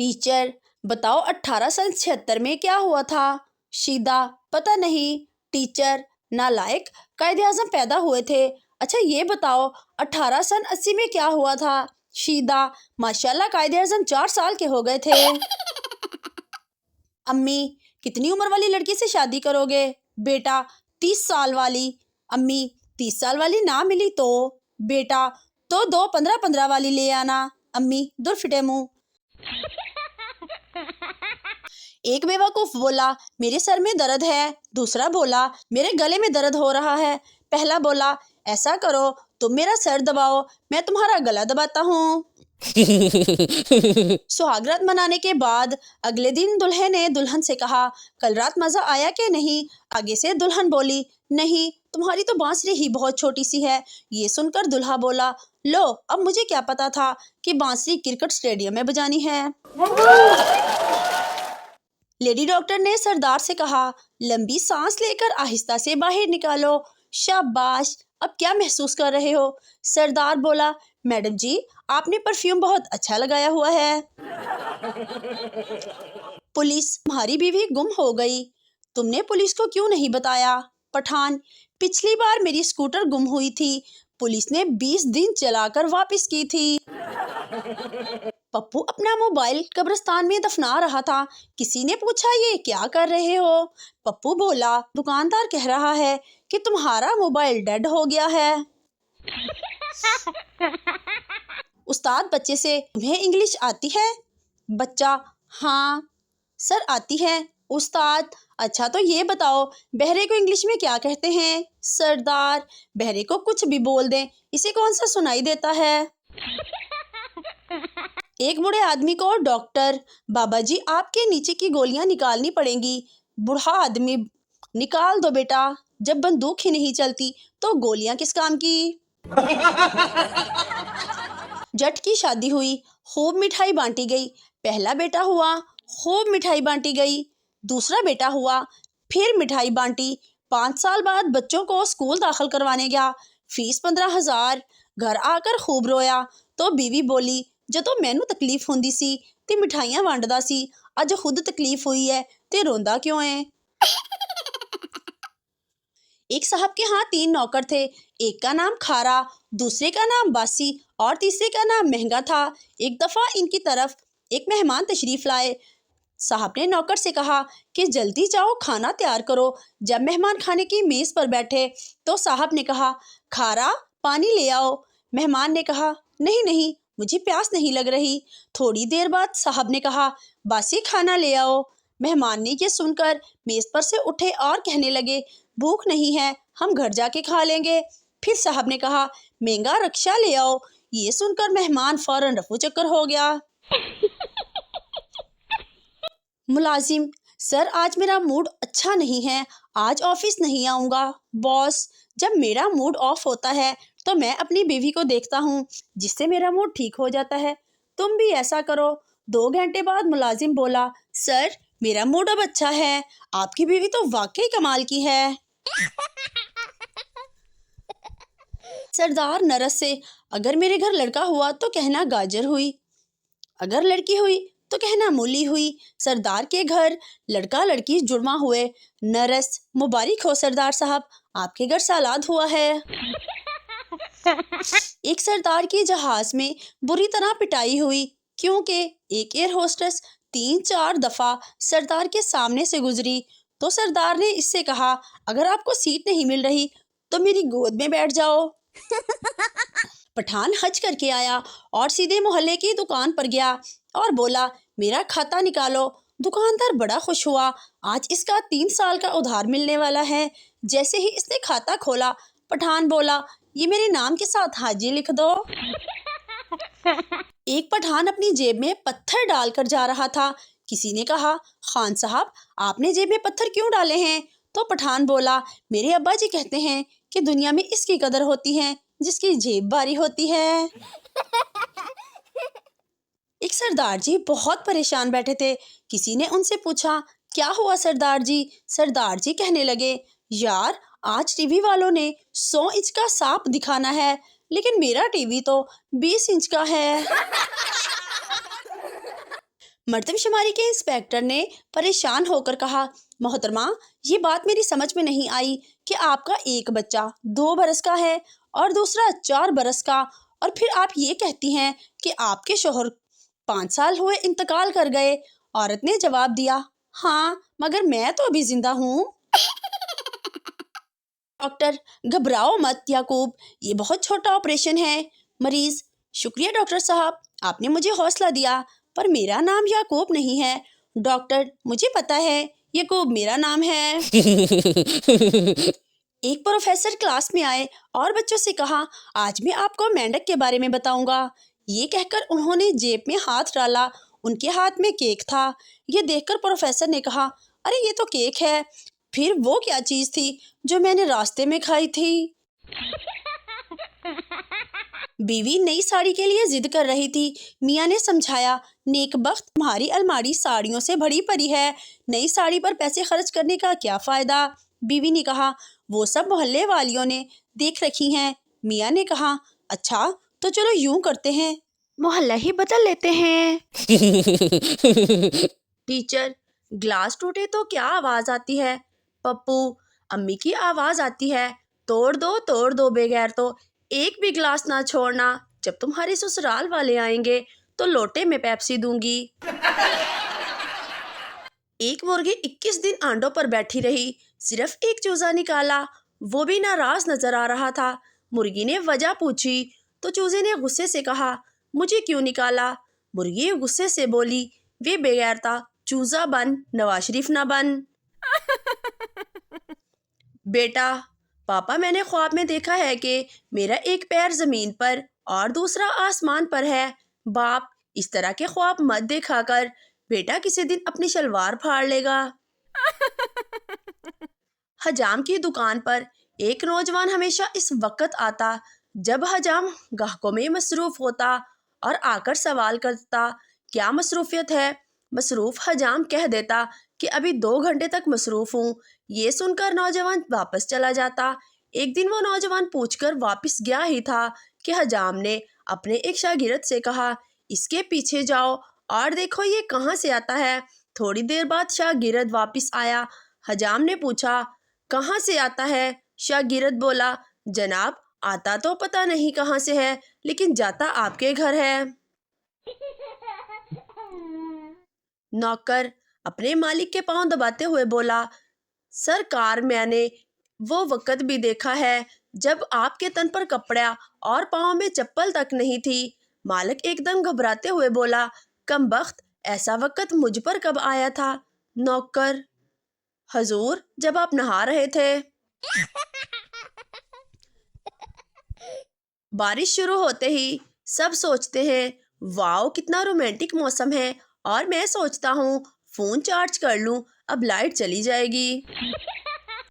Teacher बताओ 1876 में क्या हुआ था? शीदा पता नहीं। टीचर नालायक, कायदे आज़म पैदा हुए थे। अच्छा ये बताओ 1880 में क्या हुआ था? शीदा माशाल्लाह कायदे आज़म 4 साल के हो गए थे। अम्मी कितनी उम्र वाली लड़की से शादी करोगे? बेटा 30 साल वाली। अम्मी 30 साल वाली ना मिली तो? बेटा तो 2 15-15 वाली ले आना। अम्मी दूर फिटे मुंह। एक बेवकूफ बोला मेरे सर में दर्द है। दूसरा बोला मेरे गले में दर्द हो रहा है। पहला बोला ऐसा करो तुम मेरा सर दबाओ, मैं तुम्हारा गला दबाता हूँ। सुहागरात मनाने के बाद अगले दिन दुल्हे ने दुल्हन से कहा कल रात मजा आया कि नहीं? आगे से दुल्हन बोली नहीं, तुम्हारी तो बांसुरी ही बहुत छोटी सी है। ये सुनकर दुल्हा बोला लो अब मुझे क्या पता था कि बांसुरी क्रिकेट स्टेडियम में बजानी है। लेडी डॉक्टर ने सरदार से कहा लंबी सांस लेकर आहिस्ता से बाहर निकालो। शाबाश, अब क्या महसूस कर रहे हो? सरदार बोला मैडम जी आपने परफ्यूम बहुत अच्छा लगाया हुआ है। पुलिस तुम्हारी बीवी गुम हो गई, तुमने पुलिस को क्यों नहीं बताया? पठान पिछली बार मेरी स्कूटर गुम हुई थी, पुलिस ने 20 दिन चलाकर वापस की थी। पप्पू अपना मोबाइल कब्रिस्तान में दफना रहा था। किसी ने पूछा ये क्या कर रहे हो? पप्पू बोला दुकानदार कह रहा है कि तुम्हारा मोबाइल डेड हो गया है। उस्ताद बच्चे से तुम्हें इंग्लिश आती है? बच्चा हाँ सर आती है। उस्ताद अच्छा तो ये बताओ बहरे को इंग्लिश में क्या कहते हैं? सरदार बहरे को कुछ भी बोल दें, इसे कौन सा सुनाई देता है? एक बूढ़े आदमी को डॉक्टर बाबा जी आपके नीचे की गोलियां निकालनी पड़ेंगी। बूढ़ा आदमी निकाल दो बेटा, जब बंदूक ही नहीं चलती तो गोलियां किस काम की? जट की शादी हुई, खूब मिठाई बांटी गई। पहला बेटा हुआ, खूब मिठाई बांटी गई। दूसरा बेटा हुआ, फिर मिठाई बांटी। 5 साल बाद बच्चों को स्कूल दाखिल करवाने गया, फीस 15,000। घर आकर खूब रोया तो बीवी बोली ਜਦੋਂ ਮੈਨੂੰ तकलीफ होंदी सी ते मिठाइयां वंडदा सी, अज खुद तकलीफ हुई है ते रोंदा क्यों है? एक साहब के यहाँ 3 नौकर थे। एक का नाम खारा, दूसरे का नाम बासी और तीसरे का नाम महंगा था। एक दफ़ा इनकी तरफ एक मेहमान तशरीफ लाए। साहब ने नौकर से कहा कि जल्दी जाओ खाना तैयार करो। जब मेहमान खाने की मेज़ पर बैठे तो साहब ने कहा खारा पानी ले आओ। मेहमान ने कहा नहीं नहीं मुझे प्यास नहीं लग रही। थोड़ी देर बाद साहब ने कहा बासी खाना ले आओ। मेहमान ने ये सुनकर मेज़ पर से उठे और कहने लगे भूख नहीं है, हम घर जाके खा लेंगे। फिर साहब ने कहा महंगा रक्षा ले आओ। ये सुनकर मेहमान फौरन रफू चक्कर हो गया। मुलाजिम सर आज मेरा मूड अच्छा नहीं है, आज ऑफिस नहीं आऊँगा। बॉस जब मेरा मूड ऑफ होता है तो मैं अपनी बीवी को देखता हूँ, जिससे मेरा मूड ठीक हो जाता है। तुम भी ऐसा करो। 2 घंटे बाद मुलाजिम बोला सर मेरा मूड अब अच्छा है, आपकी बीवी तो वाकई कमाल की है। सरदार नरस से अगर मेरे घर लड़का हुआ तो कहना गाजर हुई, अगर लड़की हुई तो कहना मूली हुई। सरदार के घर लड़का लड़की जुड़वा हुए। नरस मुबारक हो सरदार साहब, आपके घर सालाद हुआ है। एक सरदार की जहाज में बुरी तरह पिटाई हुई क्योंकि एक एयर होस्टेस 3-4 दफा सरदार के सामने से गुजरी तो सरदार ने इससे कहा अगर आपको सीट नहीं मिल रही तो मेरी गोद में बैठ जाओ। पठान हज करके आया और सीधे मोहल्ले की दुकान पर गया और बोला मेरा खाता निकालो। दुकानदार बड़ा खुश हुआ, आज इसका 3 साल का उधार मिलने वाला है। जैसे ही इसने खाता खोला पठान बोला ये मेरे नाम के साथ हाजी लिख दो। एक पठान अपनी जेब में पत्थर डालकर जा रहा था। किसी ने कहा खान साहब आपने जेब में पत्थर क्यों डाले हैं? तो पठान बोला मेरे अब्बा जी कहते हैं कि दुनिया में इसकी कदर होती है जिसकी जेब भारी होती है। एक सरदार जी बहुत परेशान बैठे थे। किसी ने उनसे पूछा क्या हुआ सरदार जी? सरदार जी कहने लगे यार आज टीवी वालों ने 100 इंच का सांप दिखाना है, लेकिन मेरा टीवी तो 20 इंच का है। मर्दम शुमारी के इंस्पेक्टर ने परेशान होकर कहा, मोहतरमा, ये बात मेरी समझ में नहीं आई कि आपका एक बच्चा 2 बरस का है और दूसरा 4 बरस का, और फिर आप ये कहती हैं कि आपके शोहर 5 साल हुए इंतकाल कर गए। औरत ने जवाब दिया, हाँ, मगर मैं तो अभी जिंदा हूँ। डॉक्टर, घबराओ मत याकूब, ये बहुत छोटा ऑपरेशन है। मरीज, शुक्रिया डॉक्टर साहब, आपने मुझे हौसला दिया, पर मेरा नाम याकूब नहीं है। डॉक्टर, मुझे पता है, याकूब मेरा नाम है। एक प्रोफेसर क्लास में आए और बच्चों से कहा, आज मैं आपको मेंढक के बारे में बताऊंगा। ये कहकर उन्होंने जेब में हाथ डाला। उनके हाथ में केक था। ये देखकर प्रोफेसर ने कहा, अरे ये तो केक है। फिर वो क्या चीज़ थी जो मैंने रास्ते में खाई थी? बीवी नई साड़ी के लिए जिद कर रही थी। मियाँ ने समझाया, नेकबख्त, तुम्हारी अलमारी साड़ियों से भरी पड़ी है, नई साड़ी पर पैसे खर्च करने का क्या फ़ायदा? बीवी ने कहा, वो सब मोहल्ले वालियों ने देख रखी हैं। मियाँ ने कहा, अच्छा तो चलो यूं करते हैं, मोहल्ला ही बदल लेते हैं। टीचर, ग्लास टूटे तो क्या आवाज़ आती है? पप्पू, अम्मी की आवाज़ आती है, तोड़ दो बेगैर तो, एक भी ग्लास ना छोड़ना। जब तुम्हारे ससुराल वाले आएंगे तो लोटे में पेप्सी दूंगी। एक मुर्गी 21 दिन आंडों पर बैठी रही, सिर्फ एक चूजा निकाला, वो भी नाराज नजर आ रहा था। मुर्गी ने वजह पूछी तो चूजे ने गुस्से से कहा, मुझे क्यों निकाला? मुर्गी गुस्से से बोली, वे बेगैरता, चूजा बन, नवाज शरीफ ना बन। बेटा, पापा, मैंने ख्वाब में देखा है कि मेरा एक पैर जमीन पर और दूसरा आसमान पर है। बाप, इस तरह के ख्वाब मत देखा कर, बेटा किसी दिन अपनी शलवार फाड़ लेगा। हजाम की दुकान पर एक नौजवान हमेशा इस वक्त आता जब हजाम ग्राहकों में मसरूफ होता और आकर सवाल करता, क्या मसरूफियत है? मसरूफ हजाम कह देता कि अभी 2 घंटे तक मसरूफ हूँ। ये सुनकर नौजवान वापस चला जाता। एक दिन वो नौजवान पूछकर वापस गया ही था कि हजाम ने अपने एक शागिर्द से कहा, इसके पीछे जाओ और देखो ये कहाँ से आता है। थोड़ी देर बाद शागिर्द वापस आया। हजाम ने पूछा, कहाँ से आता है? शागिर्द बोला, जनाब, आता तो पता नहीं कहाँ से है, लेकिन जाता आपके घर है। नौकर अपने मालिक के पांव दबाते हुए बोला, सरकार, मैंने वो वक्त भी देखा है जब आपके तन पर कपड़ा और पाँव में चप्पल तक नहीं थी। मालिक एकदम घबराते हुए बोला, कमबख्त, ऐसा वक्त मुझ पर कब आया था? नौकर, हजूर, जब आप नहा रहे थे। बारिश शुरू होते ही सब सोचते हैं, वाओ कितना रोमांटिक मौसम है, और मैं सोचता हूँ फ़ोन चार्ज कर लूँ, अब लाइट चली जाएगी।